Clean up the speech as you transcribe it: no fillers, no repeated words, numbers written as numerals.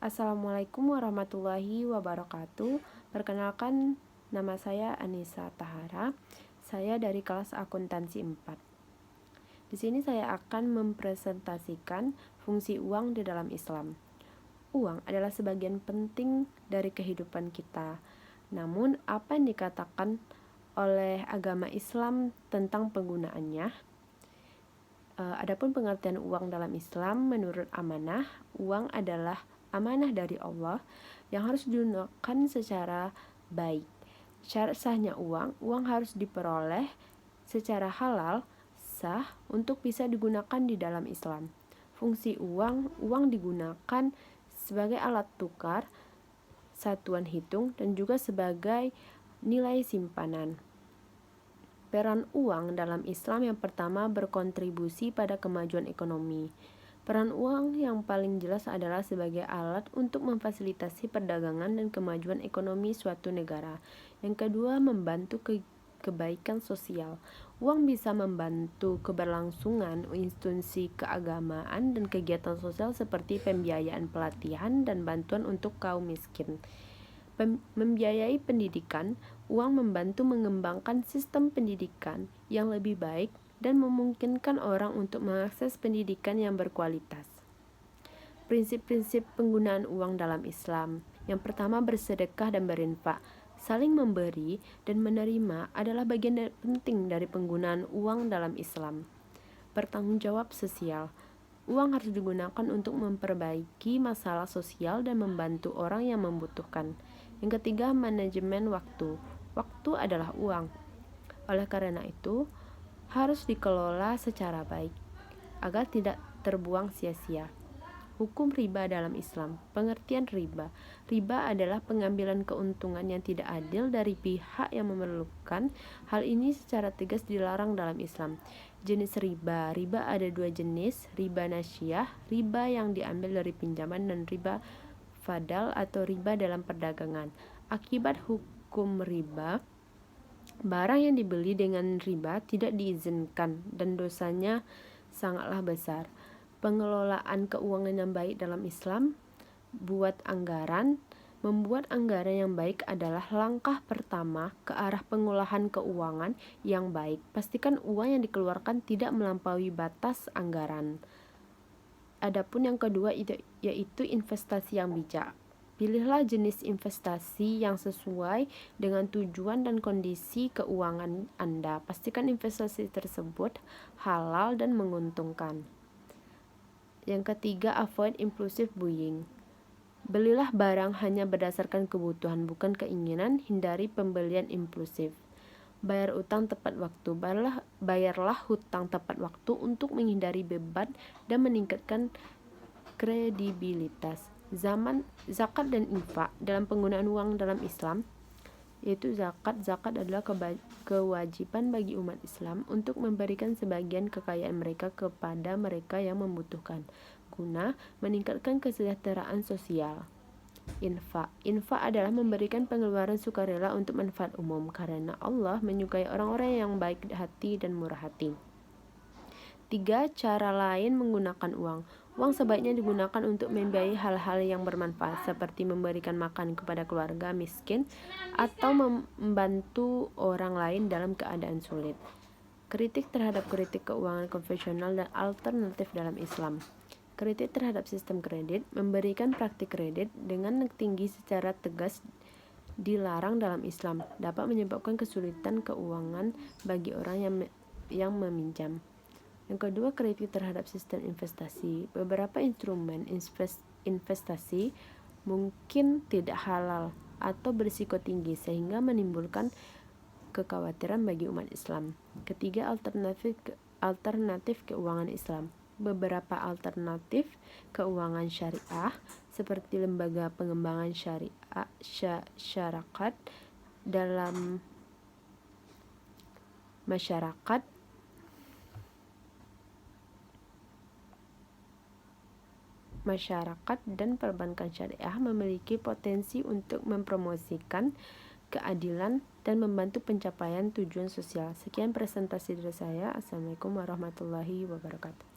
Assalamualaikum warahmatullahi wabarakatuh. Perkenalkan, nama saya Anissa Tahara. Saya dari kelas akuntansi 4. Di sini saya akan mempresentasikan fungsi uang di dalam Islam. Uang adalah sebagian penting dari kehidupan kita. Namun, apa yang dikatakan oleh agama Islam tentang penggunaannya? Adapun pengertian uang dalam Islam, menurut amanah, uang adalah amanah dari Allah yang harus digunakan secara baik. Syarat sahnya uang harus diperoleh secara halal, sah untuk bisa digunakan di dalam Islam. Fungsi uang digunakan sebagai alat tukar, satuan hitung, dan juga sebagai nilai simpanan. Peran uang dalam Islam yang pertama berkontribusi pada kemajuan ekonomi. Peran uang yang paling jelas adalah sebagai alat untuk memfasilitasi perdagangan dan kemajuan ekonomi suatu negara. Yang kedua, membantu kebaikan sosial. Uang bisa membantu keberlangsungan institusi keagamaan dan kegiatan sosial seperti pembiayaan pelatihan dan bantuan untuk kaum miskin. Membiayai pendidikan, uang membantu mengembangkan sistem pendidikan yang lebih baik dan memungkinkan orang untuk mengakses pendidikan yang berkualitas. Prinsip-prinsip penggunaan uang dalam Islam. Yang pertama, bersedekah dan berinfak. Saling memberi dan menerima adalah bagian penting dari penggunaan uang dalam Islam. Bertanggung jawab sosial. Uang harus digunakan untuk memperbaiki masalah sosial dan membantu orang yang membutuhkan. Yang ketiga, manajemen waktu. Waktu adalah uang. Oleh karena itu, harus dikelola secara baik agar tidak terbuang sia-sia. Hukum riba dalam Islam. Pengertian riba. Riba adalah pengambilan keuntungan yang tidak adil dari pihak yang memerlukan. Hal ini secara tegas dilarang dalam Islam. Jenis riba. Riba ada dua jenis, riba nasyiyah, riba yang diambil dari pinjaman, dan riba fadal atau riba dalam perdagangan. Akibat hukum riba, barang yang dibeli dengan riba tidak diizinkan dan dosanya sangatlah besar. Pengelolaan keuangan yang baik dalam Islam. Membuat anggaran yang baik adalah langkah pertama ke arah pengolahan keuangan yang baik. Pastikan uang yang dikeluarkan tidak melampaui batas anggaran. Adapun yang kedua yaitu investasi yang bijak. Pilihlah jenis investasi yang sesuai dengan tujuan dan kondisi keuangan Anda. Pastikan investasi tersebut halal dan menguntungkan. Yang ketiga, avoid impulsive buying. Belilah barang hanya berdasarkan kebutuhan, bukan keinginan. Hindari pembelian impulsif. Bayar utang tepat waktu. Bayarlah hutang tepat waktu untuk menghindari beban dan meningkatkan kredibilitas. Zakat dan infak dalam penggunaan uang dalam Islam, yaitu zakat adalah kewajiban bagi umat Islam untuk memberikan sebagian kekayaan mereka kepada mereka yang membutuhkan, guna meningkatkan kesejahteraan sosial. Infak adalah memberikan pengeluaran sukarela untuk manfaat umum, karena Allah menyukai orang-orang yang baik hati dan murah hati. 3. Cara lain menggunakan uang. Uang sebaiknya digunakan untuk membiayai hal-hal yang bermanfaat, seperti memberikan makan kepada keluarga miskin atau membantu orang lain dalam keadaan sulit. Kritik terhadap kritik keuangan konvensional dan alternatif dalam Islam. Kritik terhadap sistem kredit. Memberikan praktik kredit dengan tinggi secara tegas dilarang dalam Islam, dapat menyebabkan kesulitan keuangan bagi orang yang meminjam. Yang kedua, kritik terhadap sistem investasi. Beberapa instrumen investasi mungkin tidak halal atau berisiko tinggi sehingga menimbulkan kekhawatiran bagi umat Islam. Ketiga, alternatif keuangan Islam. Beberapa alternatif keuangan syariah seperti lembaga pengembangan syarikat dalam masyarakat, dan perbankan syariah memiliki potensi untuk mempromosikan keadilan dan membantu pencapaian tujuan sosial. Sekian presentasi dari saya. Assalamualaikum warahmatullahi wabarakatuh.